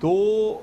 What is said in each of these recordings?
2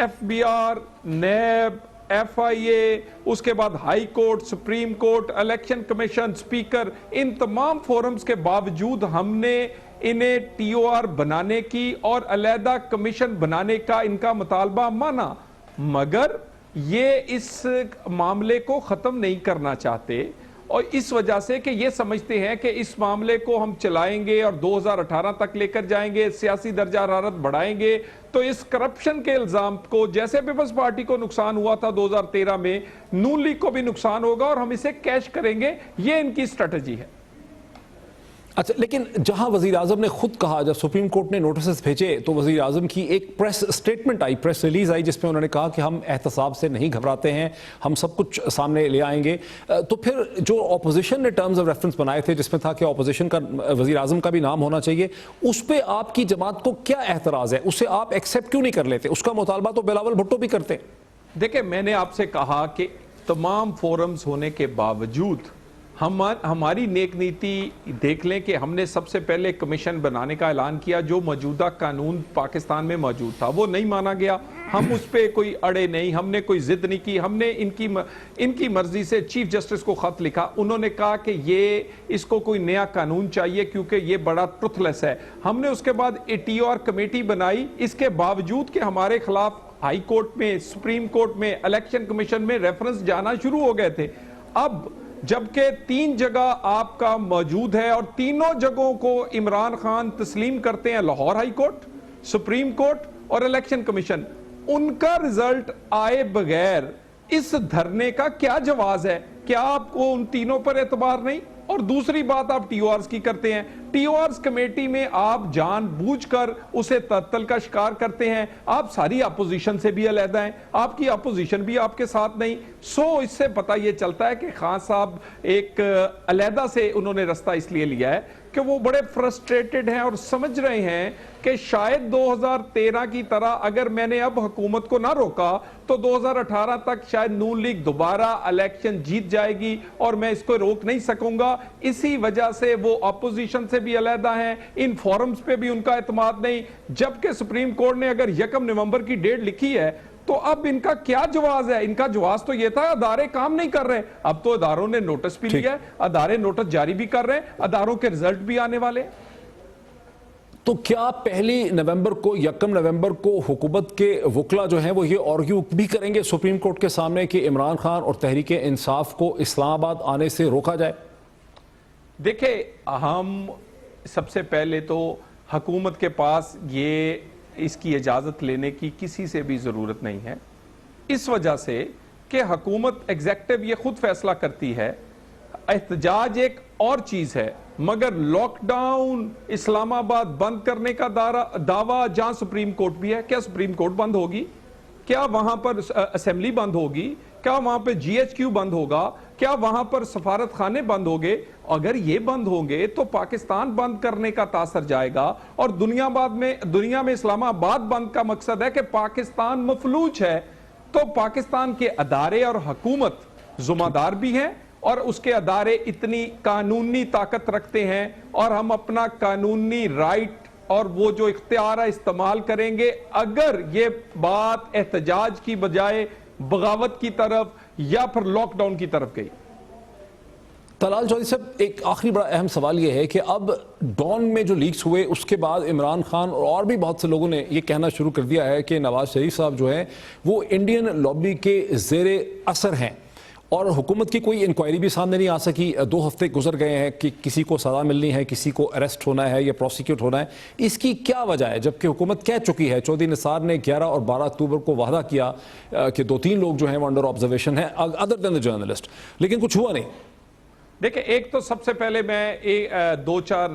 FBR, NAB, F I A, اس کے بعد high court, supreme court, election commission, speaker, ان تمام فورمز کے باوجود ہم نے انہیں ٹی او آر بنانے کی اور علیحدہ کمیشن بنانے کا ان کا مطالبہ مانا, مگر یہ اس معاملے کو ختم نہیں کرنا چاہتے, اور اس وجہ سے کہ یہ سمجھتے ہیں کہ اس معاملے کو ہم چلائیں گے اور 2018 تک لے کر جائیں گے, سیاسی درجہ حرارت بڑھائیں گے, تو اس کرپشن کے الزام کو, جیسے پیپلز پارٹی کو نقصان ہوا تھا 2013 میں, نون لیگ کو بھی نقصان ہوگا اور ہم اسے کیش کریں گے. یہ ان کی اسٹریٹجی ہے. اچھا, لیکن جہاں وزیر اعظم نے خود کہا, جب سپریم کورٹ نے نوٹسز بھیجے تو وزیر اعظم کی ایک پریس سٹیٹمنٹ آئی, پریس ریلیز آئی, جس میں انہوں نے کہا کہ ہم احتساب سے نہیں گھبراتے ہیں, ہم سب کچھ سامنے لے آئیں گے. تو پھر جو اپوزیشن نے ٹرمز آف ریفرنس بنائے تھے, جس میں تھا کہ اپوزیشن کا وزیر اعظم کا بھی نام ہونا چاہیے, اس پہ آپ کی جماعت کو کیا اعتراض ہے؟ اسے آپ ایکسیپٹ کیوں نہیں کر لیتے؟ اس کا مطالبہ تو بلاول بھٹو بھی کرتے. دیکھیں, میں نے آپ سے کہا کہ تمام فورمز ہونے کے باوجود ہماری نیک نیتی دیکھ لیں کہ ہم نے سب سے پہلے کمیشن بنانے کا اعلان کیا, جو موجودہ قانون پاکستان میں موجود تھا وہ نہیں مانا گیا, ہم اس پہ کوئی اڑے نہیں, ہم نے کوئی ضد نہیں کی, ہم نے ان کی مرضی سے چیف جسٹس کو خط لکھا, انہوں نے کہا کہ اس کو کوئی نیا قانون چاہیے کیونکہ یہ بڑا ٹروتھ لیس ہے. ہم نے اس کے بعد ٹی او آر کمیٹی بنائی, اس کے باوجود کہ ہمارے خلاف ہائی کورٹ میں, سپریم کورٹ میں, الیکشن کمیشن میں ریفرنس جانا شروع ہو گئے تھے. اب جبکہ 3 جگہ آپ کا موجود ہے اور تینوں جگہوں کو عمران خان تسلیم کرتے ہیں, Lahore high court, supreme court اور الیکشن کمیشن, ان کا رزلٹ آئے بغیر اس دھرنے کا کیا جواز ہے؟ کیا آپ کو ان تینوں پر اعتبار نہیں؟ اور دوسری بات, آپ ٹی او آرز کی کرتے ہیں, ٹی او آرز کمیٹی میں آپ جان بوجھ کر اسے تعطل کا شکار کرتے ہیں, آپ ساری اپوزیشن سے بھی علیحدہ ہیں, آپ کی اپوزیشن بھی آپ کے ساتھ نہیں. اس سے پتہ یہ چلتا ہے کہ خان صاحب ایک علیحدہ سے انہوں نے رستہ اس لیے لیا ہے کہ وہ بڑے فرسٹریٹڈ ہیں اور سمجھ رہے ہیں کہ شاید 2013 کی طرح اگر میں نے اب حکومت کو نہ روکا تو 2018 تک شاید نون لیگ دوبارہ الیکشن جیت جائے گی اور میں اس کو روک نہیں سکوں گا. اسی وجہ سے وہ اپوزیشن سے بھی علیحدہ ہیں, ان فورمز پہ بھی ان کا اعتماد نہیں, جبکہ سپریم کورٹ نے اگر 1 نومبر کی ڈیٹ لکھی ہے تو اب ان کا کیا جواز ہے؟ ان کا جواز تو یہ تھا ادارے کام نہیں کر رہے, اب تو اداروں نے نوٹس بھی لیا ہے, ادارے نوٹس جاری بھی کر رہے ہیں, اداروں کے رزلٹ بھی آنے والے. تو کیا 1 نومبر کو, 1 نومبر کو حکومت کے وکلا جو ہیں وہ یہ آرگیو بھی کریں گے سپریم کورٹ کے سامنے کہ عمران خان اور تحریک انصاف کو اسلام آباد آنے سے روکا جائے؟ دیکھیں, ہم سب سے پہلے تو حکومت کے پاس اس کی اجازت لینے کی کسی سے بھی ضرورت نہیں ہے, اس وجہ سے کہ حکومت ایگزیکٹو یہ خود فیصلہ کرتی ہے. احتجاج ایک اور چیز ہے, مگر لاک ڈاؤن, اسلام آباد بند کرنے کا دعویٰ جہاں سپریم کورٹ بھی ہے, کیا سپریم کورٹ بند ہوگی؟ کیا وہاں پر اسمبلی بند ہوگی؟ کیا وہاں پہ جی ایچ کیو بند ہوگا؟ کیا وہاں پر سفارت خانے بند ہوگے؟ اگر یہ بند ہوں گے تو پاکستان بند کرنے کا تاثر جائے گا, اور دنیا میں اسلام آباد بند کا مقصد ہے کہ پاکستان مفلوج ہے. تو پاکستان کے ادارے اور حکومت ذمہ دار بھی ہیں, اور اس کے ادارے اتنی قانونی طاقت رکھتے ہیں, اور ہم اپنا قانونی رائٹ اور وہ جو اختیار ہے استعمال کریں گے اگر یہ بات احتجاج کی بجائے بغاوت کی طرف یا پھر لاک ڈاؤن کی طرف گئی. طلال چودھری صاحب, ایک آخری بڑا اہم سوال یہ ہے کہ اب ڈان میں جو لیکس ہوئے اس کے بعد عمران خان اور بھی بہت سے لوگوں نے یہ کہنا شروع کر دیا ہے کہ نواز شریف صاحب جو ہیں وہ انڈین لابی کے زیر اثر ہیں, اور حکومت کی کوئی انکوائری بھی سامنے نہیں آ سکی. 2 ہفتے گزر گئے ہیں کہ کسی کو سزا ملنی ہے, کسی کو اریسٹ ہونا ہے یا پروسیکیوٹ ہونا ہے. اس کی کیا وجہ ہے جبکہ حکومت کہہ چکی ہے, چودھری نثار نے 11 اور 12 اکتوبر کو وعدہ کیا کہ 2-3 لوگ جو ہیں وہ انڈر آبزرویشن ہیں ادر دین دا جرنلسٹ, لیکن کچھ ہوا نہیں. دیکھیں, ایک تو سب سے پہلے میں 2-4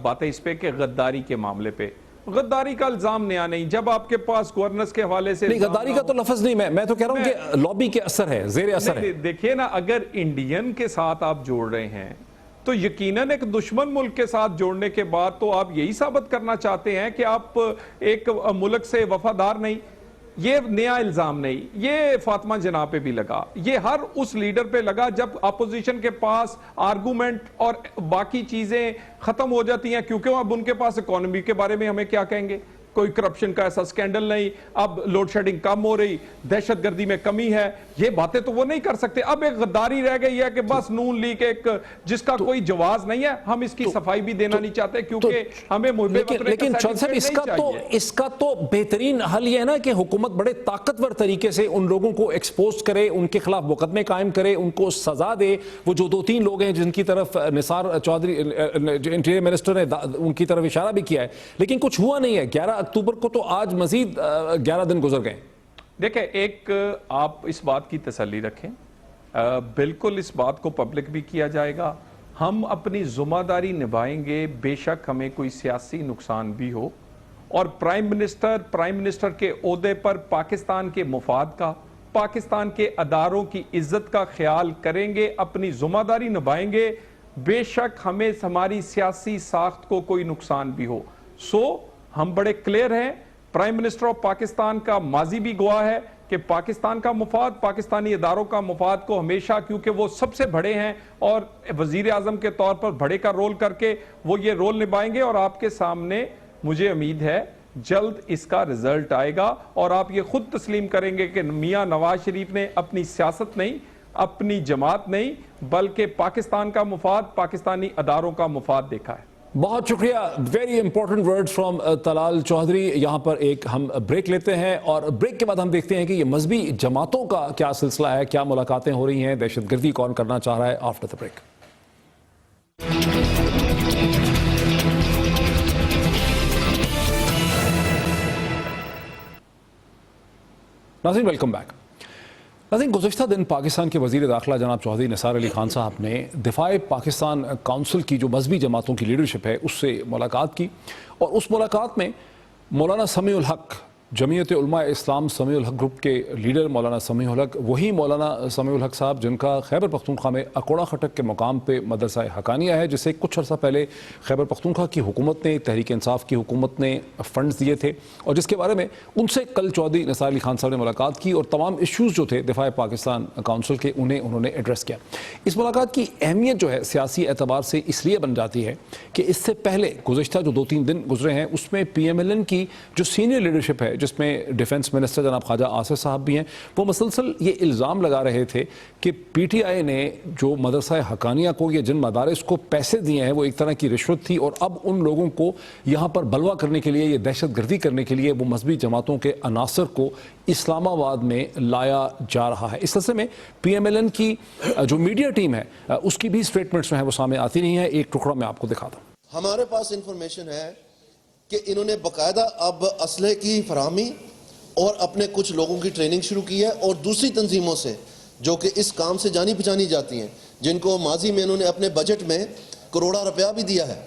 باتیں اس پہ کہ غداری کے معاملے پہ, غداری کا الزام نیا نہیں. جب آپ کے پاس گورننس کے حوالے سے نہیں, غداری کا تو لفظ نہیں, میں تو کہہ رہا ہوں کہ لابی کے اثر ہے, زیر اثر ہے. دیکھیے نا, اگر انڈین کے ساتھ آپ جوڑ رہے ہیں تو یقیناً ایک دشمن ملک کے ساتھ جوڑنے کے بعد تو آپ یہی ثابت کرنا چاہتے ہیں کہ آپ ایک ملک سے وفادار نہیں. یہ نیا الزام نہیں, یہ فاطمہ جناح پہ بھی لگا, یہ ہر اس لیڈر پہ لگا جب اپوزیشن کے پاس آرگومنٹ اور باقی چیزیں ختم ہو جاتی ہیں, کیونکہ اب ان کے پاس اکانومی کے بارے میں ہمیں کیا کہیں گے, کوئی کرپشن کا ایسا سکینڈل نہیں, اب لوڈ شیڈنگ کم ہو رہی, دہشت گردی میں کمی ہے, یہ باتیں تو وہ نہیں کر سکتے. اب ایک غداری رہ گئی ہے کہ بس نون لیگ ایک جس کا کوئی جواز نہیں ہے, ہم اس کی صفائی بھی دینا نہیں چاہتے کیونکہ ہمیں محب وطن لیکن چودھری صاحب اس کا تو بہترین حل یہ ہے نا کہ حکومت بڑے طاقتور طریقے سے ان لوگوں کو ایکسپوز کرے, ان کے خلاف مقدمے قائم کرے, ان کو سزا دے. وہ جو 2-3 لوگ ہیں جن کی طرف نثار چودھری انٹیریئر منسٹر نے ان کی طرف اشارہ بھی کیا ہے, لیکن کچھ ہوا نہیں ہے. 11 اکتوبر کو تو آج مزید 11 دن گزر گئے. دیکھیں, ایک آپ اس بات کی تسلی رکھیں, بالکل اس بات کو پبلک بھی کیا جائے گا, ہم اپنی ذمہ داری نبھائیں گے بے شک ہمیں کوئی سیاسی نقصان بھی ہو, اور پرائم منسٹر کے عہدے پر پاکستان کے مفاد کا, پاکستان کے اداروں کی عزت کا خیال کریں گے, اپنی ذمہ داری نبھائیں گے بے شک ہمیں ہماری سیاسی ساخت کو کوئی نقصان بھی ہو. ہم بڑے کلیئر ہیں, پرائم منسٹر آف پاکستان کا ماضی بھی گواہ ہے کہ پاکستان کا مفاد, پاکستانی اداروں کا مفاد کو ہمیشہ, کیونکہ وہ سب سے بڑے ہیں اور وزیر اعظم کے طور پر بڑے کا رول کر کے وہ یہ رول نبھائیں گے, اور آپ کے سامنے مجھے امید ہے جلد اس کا رزلٹ آئے گا, اور آپ یہ خود تسلیم کریں گے کہ میاں نواز شریف نے اپنی سیاست نہیں, اپنی جماعت نہیں, بلکہ پاکستان کا مفاد, پاکستانی اداروں کا مفاد دیکھا ہے. بہت شکریہ. Very important word from Talal Chaudhry. یہاں پر ایک ہم بریک لیتے ہیں اور بریک کے بعد ہم دیکھتے ہیں کہ یہ مذہبی جماعتوں کا کیا سلسلہ ہے, کیا ملاقاتیں ہو رہی ہیں, دہشت گردی کون کرنا چاہ رہا ہے. After the break. ناظرین ویلکم بیک. ناظرین, گزشتہ دن پاکستان کے وزیر داخلہ جناب چودھری نثار علی خان صاحب نے دفاع پاکستان کونسل کی جو مذہبی جماعتوں کی لیڈرشپ ہے اس سے ملاقات کی, اور اس ملاقات میں مولانا سمیع الحق, جمعیت علماء اسلام سمیع الحق گروپ کے لیڈر مولانا سمیع الحق, وہی مولانا سمیع الحق صاحب جن کا خیبر پختونخوا میں اکوڑا خٹک کے مقام پہ مدرسہ حقانیہ ہے, جسے کچھ عرصہ پہلے خیبر پختونخوا کی حکومت نے, تحریک انصاف کی حکومت نے فنڈز دیے تھے, اور جس کے بارے میں ان سے کل چودھری نثار علی خان صاحب نے ملاقات کی اور تمام ایشوز جو تھے دفاع پاکستان کونسل کے انہوں نے ایڈریس کیا. اس ملاقات کی اہمیت جو ہے سیاسی اعتبار سے اس لیے بن جاتی ہے کہ اس سے پہلے گزشتہ جو 2-3 دن گزرے ہیں اس میں پی ایم ایل این کی جو سینئر لیڈرشپ ہے, جس میں ڈیفنس منسٹر جناب خواجہ آصف صاحب بھی ہیں, وہ مسلسل یہ الزام لگا رہے تھے کہ پی ٹی آئی نے جو مدرسہ حقانیہ کو یا جن مدارس کو پیسے دیے ہیں وہ ایک طرح کی رشوت تھی, اور اب ان لوگوں کو یہاں پر بلوا کرنے کے لیے, یہ دہشت گردی کرنے کے لیے وہ مذہبی جماعتوں کے عناصر کو اسلام آباد میں لایا جا رہا ہے. اس سلسلے میں پی ایم ایل این کی جو میڈیا ٹیم ہے اس کی بھی اسٹیٹمنٹس جو ہیں وہ سامنے آتی نہیں ہیں. ایک ٹکڑا میں آپ کو دکھاتا ہوں. ہمارے پاس انفارمیشن ہے کہ انہوں نے باقاعدہ اب اسلحے کی فراہمی اور اپنے کچھ لوگوں کی ٹریننگ شروع کی ہے, اور دوسری تنظیموں سے جو کہ اس کام سے جانی پہچانی جاتی ہیں, جن کو ماضی میں انہوں نے اپنے بجٹ میں کروڑا روپیہ بھی دیا ہے,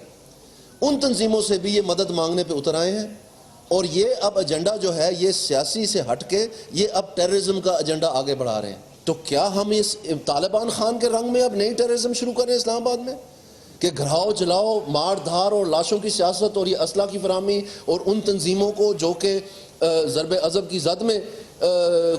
ان تنظیموں سے بھی یہ مدد مانگنے پہ اتر آئے ہیں. اور یہ اب ایجنڈا جو ہے یہ سیاسی سے ہٹ کے یہ اب ٹیررزم کا ایجنڈا آگے بڑھا رہے ہیں. تو کیا ہم اس طالبان خان کے رنگ میں اب نئی ٹیررزم شروع کریں اسلام آباد میں, کہ گھراؤ جلاؤ, مار دھار اور لاشوں کی سیاست اور یہ اسلحہ کی فراہمی, اور ان تنظیموں کو جو کہ ضرب عضب کی زد میں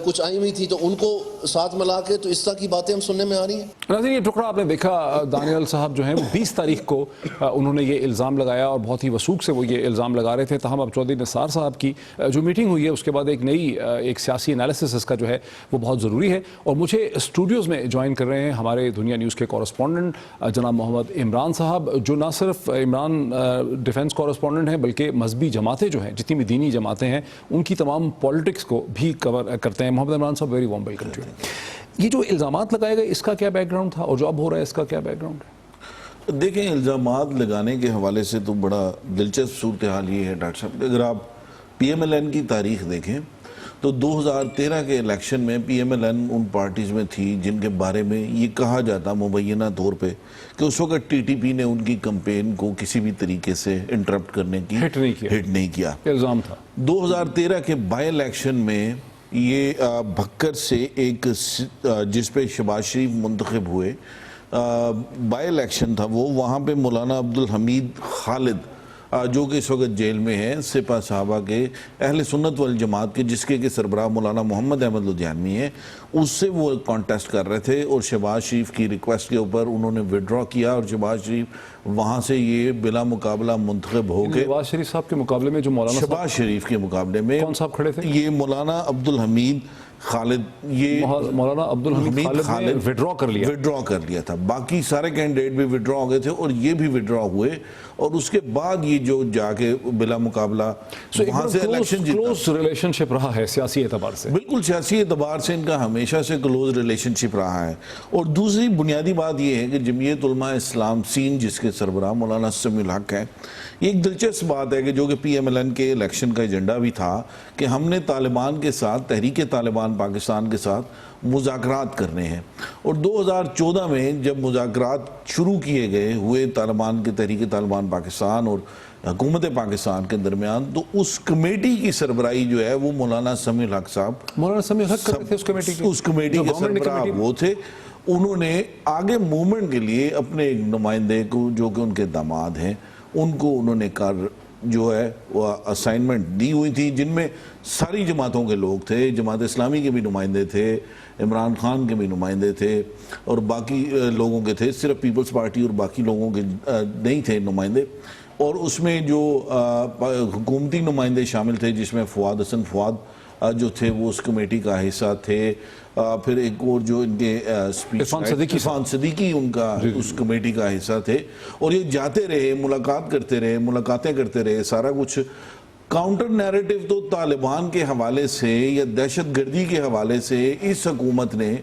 کچھ آئی ہوئی تھی تو ان کو ساتھ ملا کے, تو اس طرح کی باتیں ہم سننے میں آ رہی ہیں. ناظرین, یہ ٹکڑا آپ نے دیکھا, دانیال صاحب جو ہیں وہ 20 تاریخ کو انہوں نے یہ الزام لگایا اور بہت ہی وثوق سے وہ یہ الزام لگا رہے تھے. تاہم اب چودھری نثار صاحب کی جو میٹنگ ہوئی ہے اس کے بعد ایک سیاسی انالیسس اس کا جو ہے وہ بہت ضروری ہے, اور مجھے اسٹوڈیوز میں جوائن کر رہے ہیں ہمارے دنیا نیوز کے کورسپونڈنٹ جناب محمد عمران صاحب, جو نہ صرف عمران ڈیفنس کورسپونڈنٹ ہیں بلکہ مذہبی جماعتیں جو ہیں, جتنی بھی دینی جماعتیں ہیں, ان کی تمام پالیٹکس کو بھی کور کرتے ہیں. محمد عمران صاحب, very warm welcome to you. یہ جو الزامات لگائے گئے اس کا کیا بیک گراؤنڈ تھا, اور جو اب ہو رہا ہے اس کا کیا بیک گراؤنڈ ہے؟ دیکھیں, الزامات لگانے کے حوالے سے تو بڑا دلچسپ صورتحال یہ ہے ڈاکٹر صاحب. اگر آپ پی ایم ایل این کی تاریخ دیکھیں تو 2013 کے الیکشن میں پی ایم ایل این ان پارٹیز میں تھی جن کے بارے میں یہ کہا جاتا مبینہ طور پہ کہ اس وقت ٹی ٹی پی نے ان کی کمپین کو کسی بھی طریقے سے انٹرپٹ کرنے کی ہٹ نہیں کیا. الزام تھا 2013 کے بائی الیکشن میں یہ بھکر سے ایک جس پہ شہباز شریف منتخب ہوئے بائی الیکشن تھا وہ, وہاں پہ مولانا عبدالحمید خالد جو کہ اس وقت جیل میں ہیں، سپہ صحابہ کے اہل سنت والجماعت کے، جس کے سربراہ مولانا محمد احمد لدھیانوی ہیں، اس سے وہ کانٹیسٹ کر رہے تھے اور شہباز شریف کی ریکویسٹ کے اوپر انہوں نے وڈرا کیا اور شہباز شریف وہاں سے یہ بلا مقابلہ منتخب ہو کے نواز شریف صاحب کے مقابلے میں جو مولانا شہباز شریف کے مقابلے میں کون صاحب کھڑے تھے؟ یہ مولانا عبدالحمید خالد، یہ مولانا عبدالحمید خالد نے وڈرا کر لیا تھا، باقی سارے کینڈیڈیٹ بھی وڈرا ہو گئے تھے اور یہ بھی وڈرا ہوئے، اور اس کے بعد یہ جو جا کے بلا مقابلہ وہاں سے الیکشن جیتا۔ کلوز ریلیشن شپ رہا ہے سیاسی اعتبار سے، بالکل سیاسی اعتبار سے ان کا ہمیشہ سے کلوز ریلیشن شپ رہا ہے۔ اور دوسری بنیادی بات یہ ہے کہ جمعیت علماء اسلام سین، جس کے سربراہ مولانا سمیع الحق ہیں، یہ ایک دلچسپ بات ہے کہ جو کہ پی ایم ایل این کے الیکشن کا ایجنڈا بھی تھا کہ ہم نے طالبان کے ساتھ، تحریک طالبان پاکستان کے ساتھ مذاکرات کرنے ہیں، اور 2014 میں جب مذاکرات شروع کیے گئے ہوئے طالبان کے، تحریک طالبان پاکستان اور حکومت پاکستان کے درمیان، تو اس کمیٹی کی سربراہی جو ہے وہ مولانا سمیع الحق صاحب، مولانا سمیع الحق کرتے تھے اس کمیٹی کے سربراہ وہ تھے۔ انہوں نے آگے موومنٹ کے لیے اپنے ایک نمائندے کو، جو کہ ان کے داماد ہیں، ان کو انہوں نے جو ہے وہ اسائنمنٹ دی ہوئی تھی، جن میں ساری جماعتوں کے لوگ تھے، جماعت اسلامی کے بھی نمائندے تھے، عمران خان کے بھی نمائندے تھے، اور باقی لوگوں کے تھے، صرف پیپلز پارٹی اور باقی لوگوں کے نہیں تھے نمائندے۔ اور اس میں جو حکومتی نمائندے شامل تھے، جس میں فواد حسن فواد جو تھے وہ اس کمیٹی کا حصہ تھے، پھر ایک اور جو ان کے عرفان صدیقی ان کا اس کمیٹی کا حصہ تھے، اور یہ جاتے رہے، ملاقاتیں کرتے رہے، سارا کچھ کاؤنٹر نیریٹو تو طالبان کے حوالے سے یا دہشت گردی کے حوالے سے اس حکومت نے،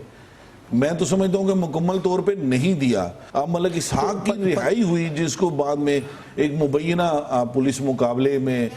میں تو سمجھتا ہوں کہ مکمل طور پہ نہیں دیا۔ اب ملک اسحاق کی رہائی ہوئی، جس کو بعد میں ایک مبینہ پولیس مقابلے میں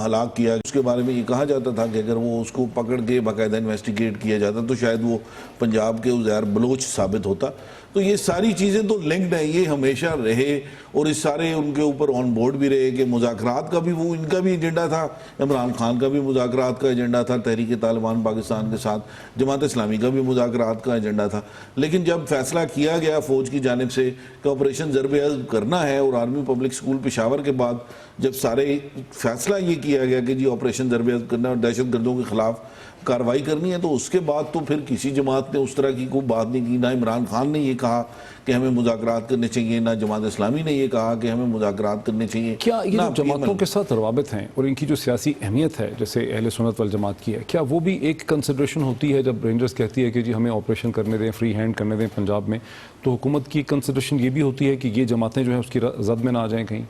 ہلاک کیا، اس کے بارے میں یہ کہا جاتا تھا کہ اگر وہ اس کو پکڑ کے باقاعدہ انویسٹیگیٹ کیا جاتا تو شاید وہ پنجاب کے عزیر بلوچ ثابت ہوتا۔ تو یہ ساری چیزیں تو لنکڈ ہیں، یہ ہمیشہ رہے، اور اس سارے ان کے اوپر آن بورڈ بھی رہے کہ مذاکرات کا بھی وہ ان کا بھی ایجنڈا تھا، عمران خان کا بھی مذاکرات کا ایجنڈا تھا تحریک طالبان پاکستان کے ساتھ، جماعت اسلامی کا بھی مذاکرات کا ایجنڈا تھا۔ لیکن جب فیصلہ کیا گیا فوج کی جانب سے کہ آپریشن ضرب عضب کرنا ہے، اور آرمی پبلک اسکول پشاور کے بعد جب سارے فیصلہ یہ کیا گیا کہ جی آپریشن ضرب عضب کرنا اور دہشت گردوں کے خلاف کارروائی کرنی ہے، تو اس کے بعد تو پھر کسی جماعت نے اس طرح کی کوئی بات نہیں کی، نہ عمران خان نے یہ کہا کہ ہمیں مذاکرات کرنے چاہیے، نہ جماعت اسلامی نے یہ کہا کہ ہمیں مذاکرات کرنے چاہیے۔ کیا یہ جو جماعتوں کے ساتھ روابط ہیں اور ان کی جو سیاسی اہمیت ہے، جیسے اہل سنت والجماعت کی ہے، کیا وہ بھی ایک کنسیڈریشن ہوتی ہے جب رینجرز کہتی ہے کہ جی ہمیں آپریشن کرنے دیں، فری ہینڈ کرنے دیں پنجاب میں، تو حکومت کی کنسیڈریشن یہ بھی ہوتی ہے کہ یہ جماعتیں جو ہیں اس کی زد میں نہ آ جائیں کہیں؟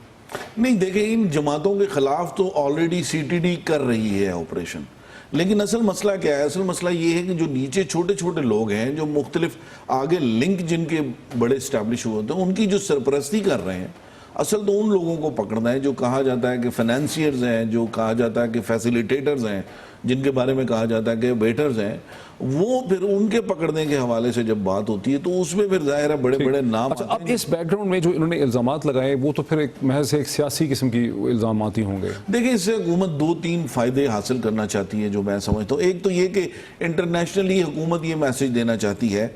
نہیں، دیکھیں ان جماعتوں کے خلاف تو آلریڈی سی ٹی ڈی کر رہی ہے آپریشن، لیکن اصل مسئلہ کیا ہے؟ اصل مسئلہ یہ ہے کہ جو نیچے چھوٹے چھوٹے لوگ ہیں، جو مختلف آگے لنک جن کے بڑے اسٹیبلش ہوتے ہیں، ان کی جو سرپرستی کر رہے ہیں، اصل تو ان لوگوں کو پکڑنا ہے جو کہا جاتا ہے کہ فنانسیئرز ہیں، جو کہا جاتا ہے کہ فیسیلیٹیٹرز ہیں، جن کے بارے میں کہا جاتا ہے کہ ویٹرز ہیں، وہ پھر ان کے پکڑنے کے حوالے سے جب بات ہوتی ہے تو اس میں پھر ظاہر ہے بڑے بڑے نام آتے ہیں۔ اب اس بیک گراؤنڈ میں جو انہوں نے الزامات لگائے وہ تو پھر ایک محض ایک سیاسی قسم کی الزامات ہی ہوں گے۔ دیکھیں اس سے حکومت 2-3 فائدے حاصل کرنا چاہتی ہے جو میں سمجھتا ہوں۔ ایک تو یہ کہ انٹرنیشنلی حکومت یہ میسج دینا چاہتی ہے،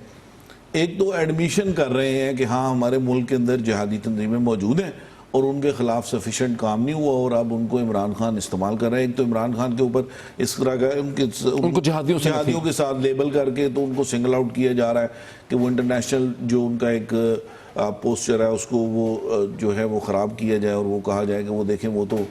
ایک تو ایڈمیشن کر رہے ہیں کہ ہاں ہمارے ملک کے اندر جہادی تنظیمیں موجود ہیں اور ان کے خلاف سفیشینٹ کام نہیں ہوا، اور اب ان کو عمران خان استعمال کر رہے ہیں۔ ایک تو عمران خان کے اوپر اس طرح کا ان کو جہادیوں کے ساتھ لیبل کر کے تو ان کو سنگل آؤٹ کیا جا رہا ہے کہ وہ انٹرنیشنل جو ان کا ایک پوسچر ہے اس کو وہ جو ہے وہ خراب کیا جائے، اور وہ کہا جائے کہ وہ دیکھیں وہ تو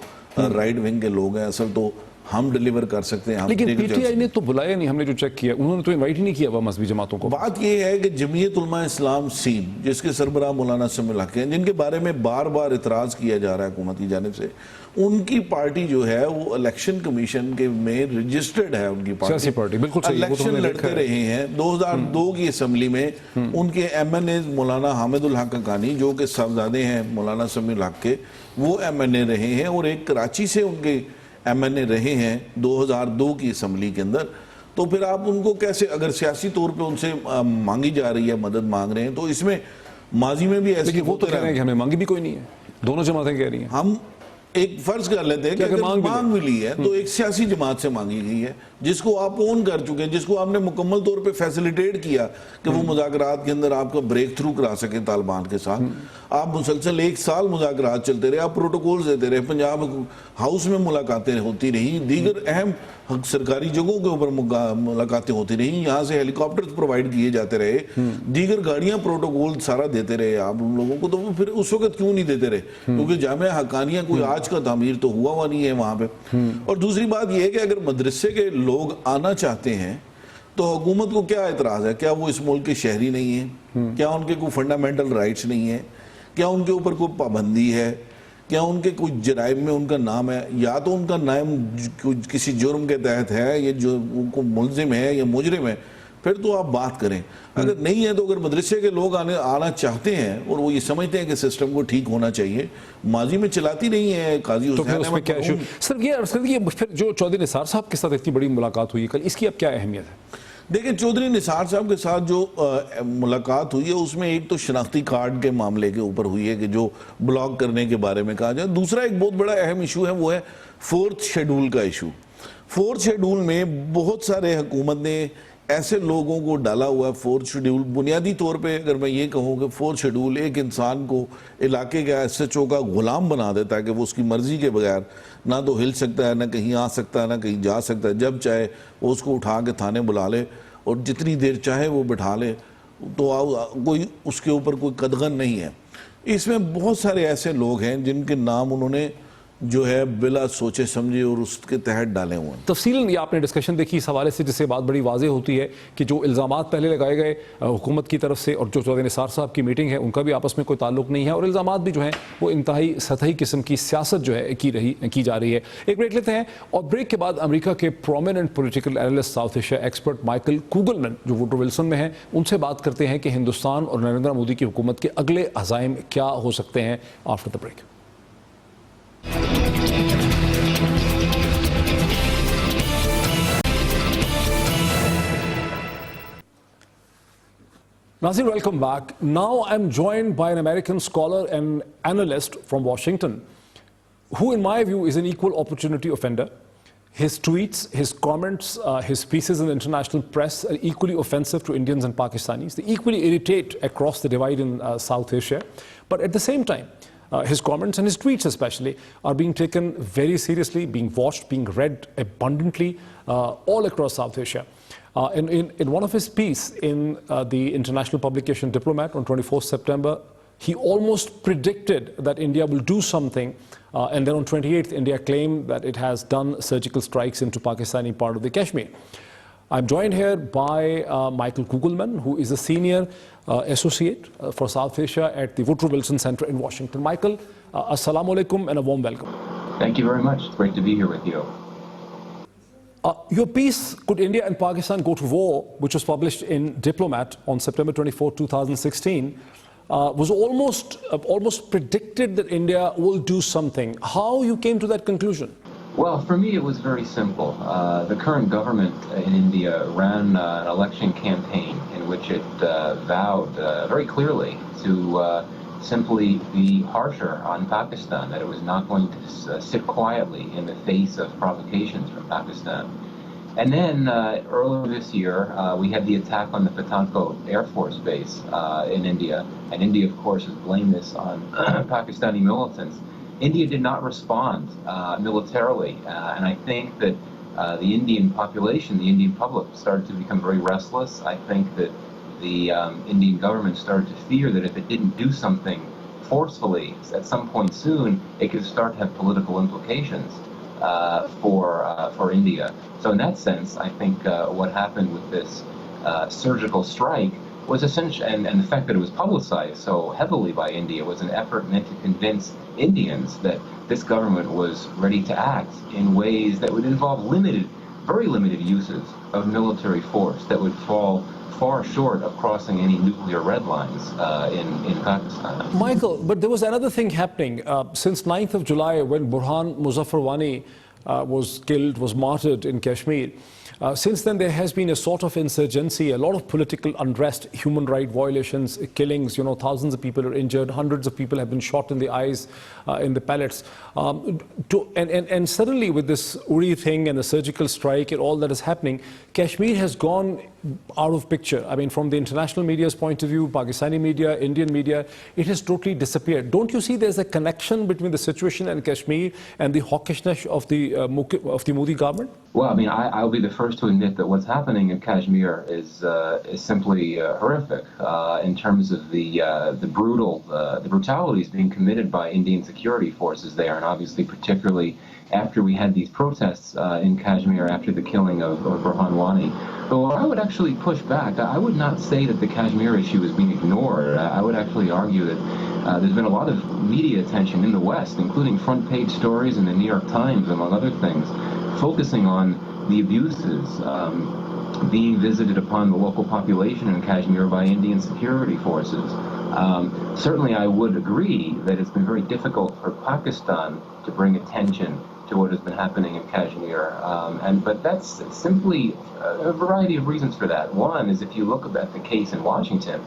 رائٹ ونگ کے لوگ ہیں، اصل تو ہم ڈیلیور کر سکتے ہیں۔ لیکن پی ٹی آئی نے تو بلایا نہیں، ہم نے جو چیک کیا انہوں نے تو انوائٹ ہی نہیں کیا وہ مذہبی جماعتوں کو۔ بات یہ ہے کہ جمعیت علماء اسلام سین، جس کے سربراہ مولانا سمیع الحق ہیں، جن کے بارے میں بار بار اعتراض کیا جا رہا ہے حکومت کی جانب سے، ان کی پارٹی جو ہے وہ الیکشن کمیشن کے میں رجسٹرڈ ہے، ان کی سیاسی پارٹی بالکل صحیح، الیکشن لڑتے رہے ہیں۔ 2002 کی اسمبلی میں ان کے ایم این اے مولانا حامد الحق حقانی، جو کہ صاحبزادے ہیں مولانا سمیع الحق کے، وہ ایم این اے رہے ہیں، اور ایک کراچی سے ان کے ایم این اے رہے ہیں 2002 کی اسمبلی کے اندر۔ تو پھر آپ ان کو کیسے، اگر سیاسی طور پہ ان سے مانگی جا رہی ہے، مدد مانگ رہے ہیں، تو اس میں ماضی میں بھی ایسے وہ تو کہہ رہے ہیں کہ ہمیں مانگی بھی کوئی نہیں ہے، دونوں جماعتیں کہہ رہی ہیں۔ ایک فرض کر لیتے ہیں کہ اگر مانگ بھی لی ہے تو ایک سیاسی جماعت سے مانگی گئی ہے جس کو آپ اون کر چکے ہیں, جس کو آپ نے مکمل طور پہ فیسیلیٹیٹ کیا کہ وہ مذاکرات کے اندر آپ کا بریک تھرو کرا سکیں طالبان کے ساتھ. آپ مسلسل 1 سال مذاکرات چلتے رہے, آپ پروٹوکولز دیتے رہے, پنجاب ہاؤس میں ملاقاتیں ہوتی رہی, دیگر اہم سرکاری جگہوں کے اوپر ملاقاتیں ہوتی رہی, یہاں سے ہیلی کاپٹرز پرووائڈ کیے جاتے رہے, دیگر گاڑیاں پروٹوکول سارا دیتے رہے آپ ان لوگوں کو. تو وہ پھر اس وقت کیوں نہیں دیتے رہے؟ کیونکہ جامعہ حقانیہ کوئی آج کا تعمیر تو ہوا نہیں ہے وہاں پہ. اور دوسری بات یہ ہے کہ اگر مدرسے کے لوگ آنا چاہتے ہیں تو حکومت کو کیا اعتراض ہے؟ کیا وہ اس ملک کے شہری نہیں ہیں؟ کیا ان کے کوئی فنڈامنٹل رائٹس نہیں ہیں؟ کیا ان کے اوپر کوئی پابندی ہے؟ کیا ان کے کوئی جرائم میں ان کا نام ہے؟ یا تو ان کا نام کسی جرم کے تحت ہے, یہ جو ان کو ملزم ہے یا مجرم ہے, پھر تو آپ بات کریں. اگر نہیں ہے تو اگر مدرسے کے لوگ آنا چاہتے ہیں اور وہ یہ سمجھتے ہیں کہ سسٹم کو ٹھیک ہونا چاہیے, ماضی میں چلاتی نہیں ہے قاضی حسین احمد مرحوم. سر یہ پھر جو چودھری نثار صاحب کے ساتھ اتنی بڑی ملاقات ہوئی کل, اس کی اب کیا اہمیت ہے؟ دیکھیں چودھری نثار صاحب کے ساتھ جو ملاقات ہوئی ہے اس میں ایک تو شناختی کارڈ کے معاملے کے اوپر ہوئی ہے کہ جو بلاک کرنے کے بارے میں کہا جائے. دوسرا ایک بہت بڑا اہم ایشو ہے, وہ ہے 4th شیڈول کا ایشو. 4th شیڈول میں بہت سارے حکومت نے ایسے لوگوں کو ڈالا ہوا ہے. 4th شیڈول بنیادی طور پہ اگر میں یہ کہوں کہ 4th شیڈول ایک انسان کو علاقے کا SHO کا غلام بنا دیتا ہے کہ وہ اس کی مرضی کے بغیر نہ تو ہل سکتا ہے, نہ کہیں آ سکتا ہے, نہ کہیں جا سکتا ہے. جب چاہے وہ اس کو اٹھا کے تھانے بلا لے اور جتنی دیر چاہے وہ بٹھا لے, تو کوئی اس کے اوپر کوئی قدغن نہیں ہے. اس میں بہت سارے ایسے لوگ ہیں جن کے نام انہوں نے جو ہے بلا سوچے سمجھے اور اس کے تحت ڈالے ہوئے ہیں. تفصیلاً یہ آپ نے ڈسکشن دیکھی اس حوالے سے, جس سے بات بڑی واضح ہوتی ہے کہ جو الزامات پہلے لگائے گئے حکومت کی طرف سے اور جو چودھری نثار صاحب کی میٹنگ ہے ان کا بھی آپس میں کوئی تعلق نہیں ہے, اور الزامات بھی جو ہیں وہ انتہائی سطحی قسم کی سیاست جو ہے کی جا رہی ہے. ایک بریک لیتے ہیں اور بریک کے بعد امریکہ کے prominent political analyst South Asia expert Michael Kugelman جو ووڈرو ولسن میں ہیں ان سے بات کرتے ہیں کہ ہندوستان اور نریندر مودی کی حکومت کے اگلے عزائم کیا ہو سکتے ہیں. After the break. Nazir, welcome back. Now I'm joined by an American scholar and analyst from Washington, who in my view is an equal opportunity offender. His tweets, his comments, his pieces in the international press are equally offensive to Indians and Pakistanis. They equally irritate across the divide in South Asia. But at the same time, his comments and his tweets especially are being taken very seriously, being watched, being read abundantly all across South Asia. In one of his pieces in the international publication Diplomat on 24th September, he almost predicted that India will do something, and then on 28th, India claimed that it has done surgical strikes into Pakistani part of the Kashmir. I'm joined here by Michael Kugelman, who is a senior associate for South Asia at the Woodrow Wilson Center in Washington. Michael, assalamu alaikum and a warm welcome. Thank you very much. It's great to be here with you. Your piece, Could India and Pakistan Go to War, which was published in Diplomat on September 24, 2016, was almost predicted that India will do something. How you came to that conclusion? Well, for me, it was very simple. The current government in India ran an election campaign in which it vowed very clearly to simply be harsher on Pakistan, that it was not going to sit quietly in the face of provocations from Pakistan. And then earlier this year, we had the attack on the Pathankot Air Force Base in India. And India, of course, has blamed this on Pakistani militants. India did not respond militarily. And I think that the Indian population, the Indian public, started to become very restless. I think that the Indian government started to fear that if it didn't do something forcefully at some point soon, it could start to have political implications for India. So in that sense, I think what happened with this surgical strike was essential, and the fact that it was publicized so heavily by India was an effort meant to convince Indians that this government was ready to act in ways that would involve very limited uses of military force that would fall far short of crossing any nuclear red lines in Pakistan. Michael, but there was another thing happening. Since 9th of July, when Burhan Muzaffar Wani was killed, was martyred in Kashmir. Since then, there has been a sort of insurgency, a lot of political unrest, human rights violations, killings. Thousands of people are injured, hundreds of people have been shot in the eyes, in the pellets. And suddenly, with this Uri thing and the surgical strike and all that is happening, Kashmir has gone out of picture. I mean, from the international media's point of view, Pakistani media, Indian media, it has totally disappeared. Don't you see there's a connection between the situation in Kashmir and the hawkishness of the Modi government? Well, I mean, I'll be the first to admit that what's happening in Kashmir is simply horrific in terms of the brutalities being committed by Indian security forces there, and obviously particularly after we had these protests in Kashmir after the killing of Burhan Wani. Though I would actually push back. I would not say that the Kashmir issue is being ignored. I would actually argue that there's been a lot of media attention in the West, including front page stories in the New York Times, among other things, focusing on the abuses being visited upon the local population in Kashmir by Indian security forces. Certainly I would agree that it's been very difficult for Pakistan to bring attention to what has been happening in Kashmir. But that's simply a variety of reasons for that. One is if you look at the case in Washington,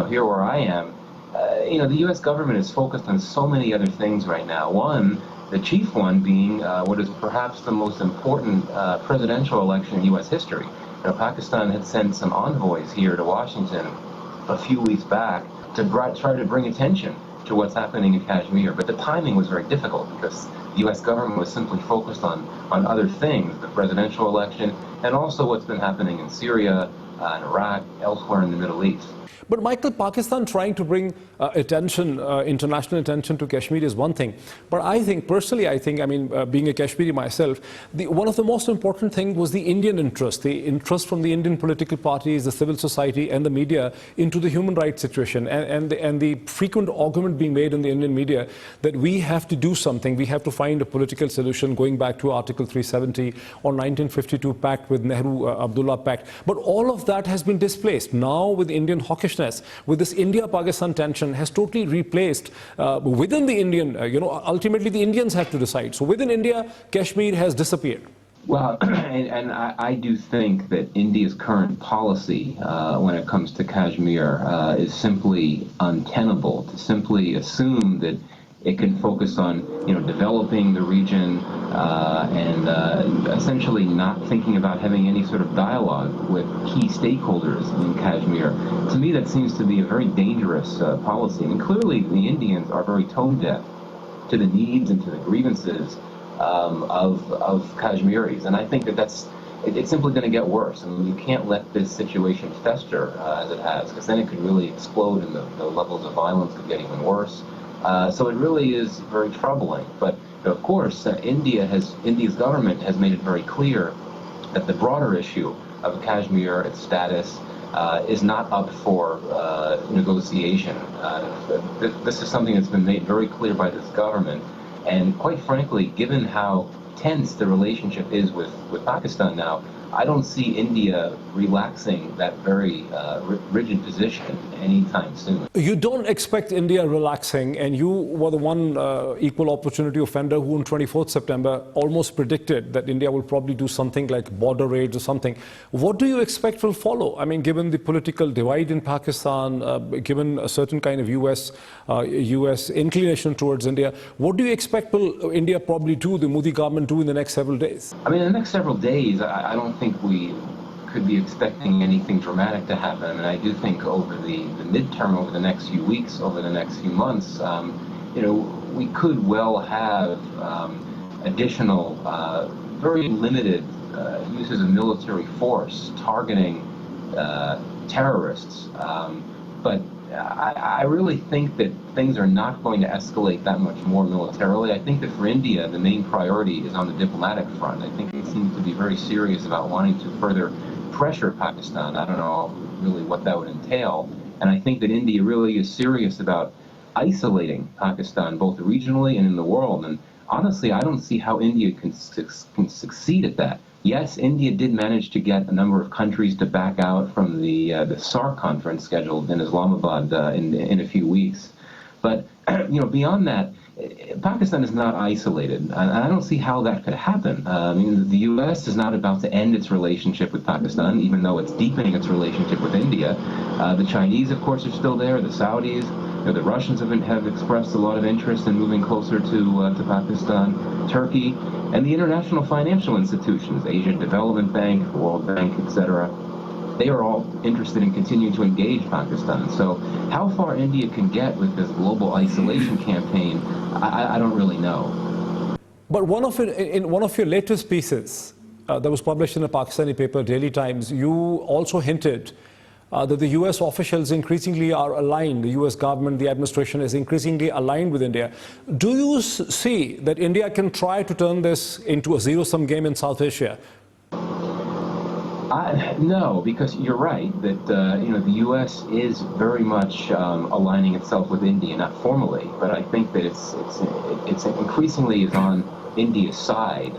here where I am, the U.S. government is focused on so many other things right now. One, the chief one being what is perhaps the most important presidential election in U.S. history. Pakistan had sent some envoys here to Washington a few weeks back to try to bring attention to what's happening in Kashmir. But the timing was very difficult because the U.S. government was simply focused on other things, the presidential election, and also what's been happening in Syria, in Iraq, elsewhere in the Middle East. But Michael, Pakistan trying to bring international attention to Kashmir is one thing. But I think, personally, being a Kashmiri myself, one of the most important things was the Indian interest, the interest from the Indian political parties, the civil society and the media into the human rights situation. And the frequent argument being made in the Indian media that we have to do something, we have to find a political solution going back to Article 370 or 1952 pact with Nehru-Abdullah pact. But all of that has been displaced. Now with Indian hawkishness, with this India-Pakistan tension has totally replaced within the Indian, ultimately the Indians have to decide. So within India, Kashmir has disappeared. Well, and I do think that India's current policy when it comes to Kashmir is simply untenable. To simply assume that it can focus on, developing the region and essentially not thinking about having any sort of dialogue with key stakeholders in Kashmir. To me, that seems to be a very dangerous policy. I mean, clearly, the Indians are very tone deaf to the needs and to the grievances of Kashmiris, and I think that it's simply going to get worse. I mean, you can't let this situation fester as it has, because then it could really explode and the levels of violence could get even worse. So it really is very troubling. But of course, India's government has made it very clear that the broader issue of Kashmir, its status, is not up for negotiation. This is something that's been made very clear by this government. And quite frankly, given how tense the relationship is with Pakistan now, I don't see India relaxing that very rigid position anytime soon. You don't expect India relaxing, and you were the one equal opportunity offender who on 24th September almost predicted that India will probably do something like border raids or something. What do you expect will follow? I mean, given the political divide in Pakistan, given a certain kind of US inclination towards India, what do you expect will India probably do, the Modi government do in the next several days? I mean, in the next several days, I don't think we could be expecting anything dramatic to happen. And I do think over the midterm, over the next few weeks, over the next few months, we could well have additional, very limited uses of military force targeting terrorists. But I really think that things are not going to escalate that much more militarily. I think that for India, the main priority is on the diplomatic front. I think it seems to be very serious about wanting to further pressure Pakistan. I don't know really what that would entail. And I think that India really is serious about isolating Pakistan, both regionally and in the world. And honestly, I don't see how India can succeed at that. Yes, India did manage to get a number of countries to back out from the SAARC conference scheduled in Islamabad in a few weeks. But beyond that, Pakistan is not isolated, and I don't see how that could happen. I mean, the U.S. is not about to end its relationship with Pakistan, even though it's deepening its relationship with India. The Chinese, of course, are still there. The Saudis, the Russians have expressed a lot of interest in moving closer to Pakistan. Turkey, and the international financial institutions, Asian Development Bank, World Bank, etc. They are all interested in continuing to engage Pakistan. So how far India can get with this global isolation campaign, I don't really know. But in one of your latest pieces that was published in a Pakistani paper, Daily Times, you also hinted that the US officials increasingly are aligned, the US government, the administration is increasingly aligned with India. Do you see that India can try to turn this into a zero-sum game in South Asia? No, because you're right that the U.S. is very much aligning itself with India, not formally, but I think that it's increasingly is on India's side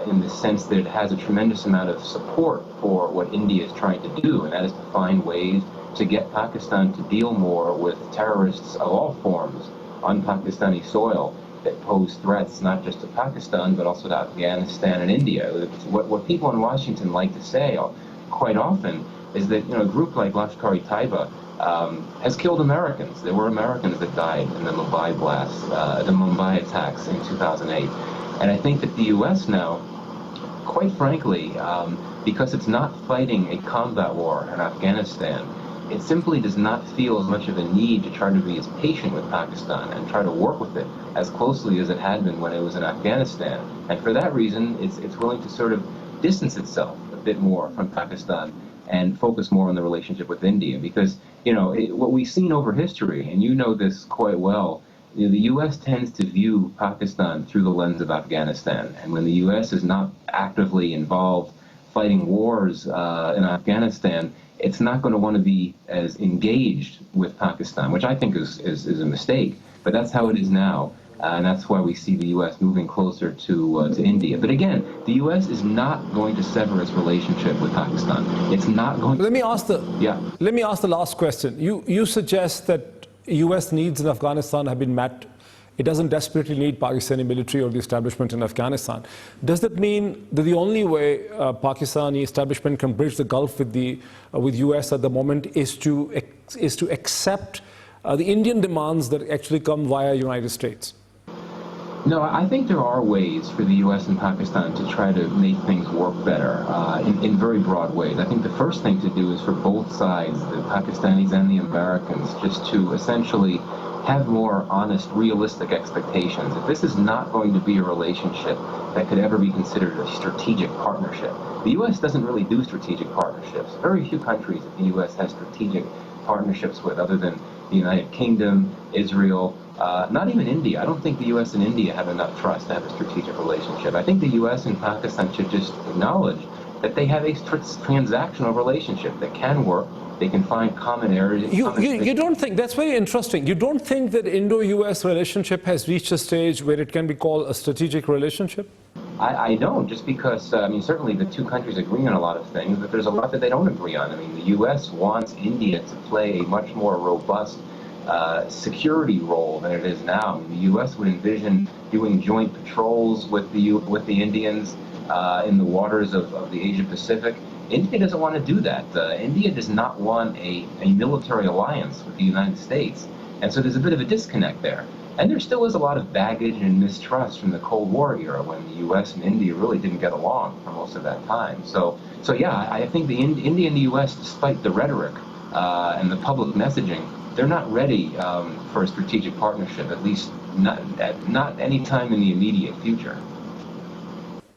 in the sense that it has a tremendous amount of support for what India is trying to do, and that is to find ways to get Pakistan to deal more with terrorists of all forms on Pakistani soil that pose threats not just to Pakistan but also to Afghanistan and India. What people in Washington like to say quite often is that a group like Lashkar-e-Taiba has killed Americans. There were Americans that died in the Mumbai blasts, the Mumbai attacks in 2008. And I think that the U.S. now, quite frankly, because it's not fighting a combat war in Afghanistan, it simply does not feel as much of a need to try to be as patient with Pakistan and try to work with it as closely as it had been when it was in Afghanistan. And for that reason, it's willing to sort of distance itself a bit more from Pakistan and focus more on the relationship with India. Because, what we've seen over history, and you know this quite well, the U.S. tends to view Pakistan through the lens of Afghanistan. And when the U.S. is not actively involved fighting wars in Afghanistan, it's not going to want to be as engaged with Pakistan, which I think is a mistake. But that's how it is now, and that's why we see the U.S. moving closer to India. But again, the U.S. is not going to sever its relationship with Pakistan. It's not going. Let me ask the last question. You suggest that U.S. needs in Afghanistan have been met. It doesn't desperately need Pakistani military or the establishment in Afghanistan. Does that mean that the only way Pakistani establishment can bridge the gulf with U.S. at the moment is to accept the Indian demands that actually come via United States? No, I think there are ways for the U.S. and Pakistan to try to make things work better in very broad ways. I think the first thing to do is for both sides, the Pakistanis and the Americans, just to essentially have more honest, realistic expectations. If this is not going to be a relationship that could ever be considered a strategic partnership. The U.S. doesn't really do strategic partnerships. Very few countries that the U.S. has strategic partnerships with, other than the United Kingdom, Israel, not even India. I don't think the U.S. and India have enough trust to have a strategic relationship. I think the U.S. and Pakistan should just acknowledge that they have a transactional relationship that can work. They can find common areas. You don't think, that's very interesting, you don't think that Indo-US relationship has reached a stage where it can be called a strategic relationship? I don't, just because, certainly the two countries agree on a lot of things, but there's a lot that they don't agree on. The U.S. wants India to play a much more robust security role than it is now. The U.S. would envision doing joint patrols with the Indians in the waters of the Asia-Pacific. India doesn't want to do that. India does not want a military alliance with the United States. And so there's a bit of a disconnect there. And there still is a lot of baggage and mistrust from the Cold War era when the U.S. and India really didn't get along for most of that time. So yeah, I think the India and the U.S., despite the rhetoric and the public messaging, they're not ready for a strategic partnership, at least not any time in the immediate future.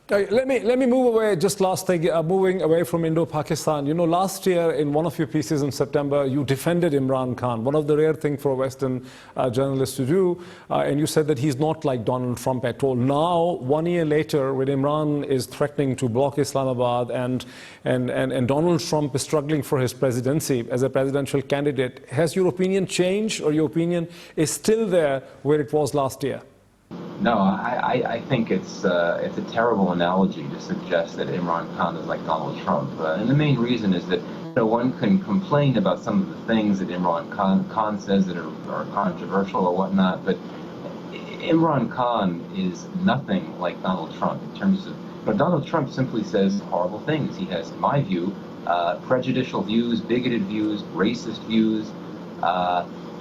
Let me move away, just last thing, moving away from Indo-Pakistan. Last year in one of your pieces in September, you defended Imran Khan, one of the rare things for a Western journalist to do, and you said that he's not like Donald Trump at all. Now, 1 year later, when Imran is threatening to block Islamabad and Donald Trump is struggling for his presidency as a presidential candidate, has your opinion changed, or your opinion is still there where it was last year? No, I think it's a terrible analogy to suggest that Imran Khan is like Donald Trump. And the main reason is that one can complain about some of the things that Imran Khan says that are controversial or whatnot, but Imran Khan is nothing like Donald Trump in terms of, Donald Trump simply says horrible things. He has, in my view, prejudicial views, bigoted views, racist views,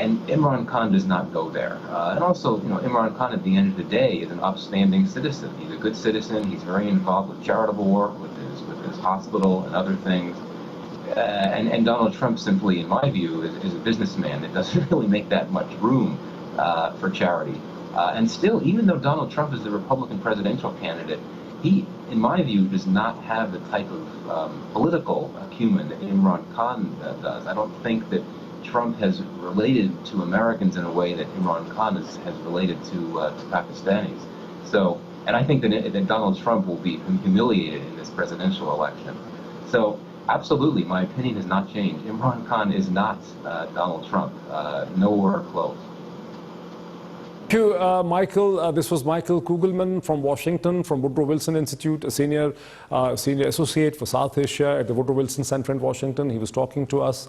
and Imran Khan does not go there. And also, Imran Khan at the end of the day is an upstanding citizen. He's a good citizen. He's very involved with charitable work, with his hospital and other things. And Donald Trump simply, in my view, is a businessman. It doesn't really make that much room for charity. And still, even though Donald Trump is the Republican presidential candidate, he, in my view, does not have the type of political acumen that Imran Khan does. I don't think that Trump has related to Americans in a way that Imran Khan has related to Pakistanis. So, and I think that Donald Trump will be humiliated in this presidential election. So, absolutely, my opinion has not changed. Imran Khan is not Donald Trump, nowhere close. Thank you, Michael. This was Michael Kugelman from Washington, from Woodrow Wilson Institute, a senior associate for South Asia at the Woodrow Wilson Center in Washington. He was talking to us.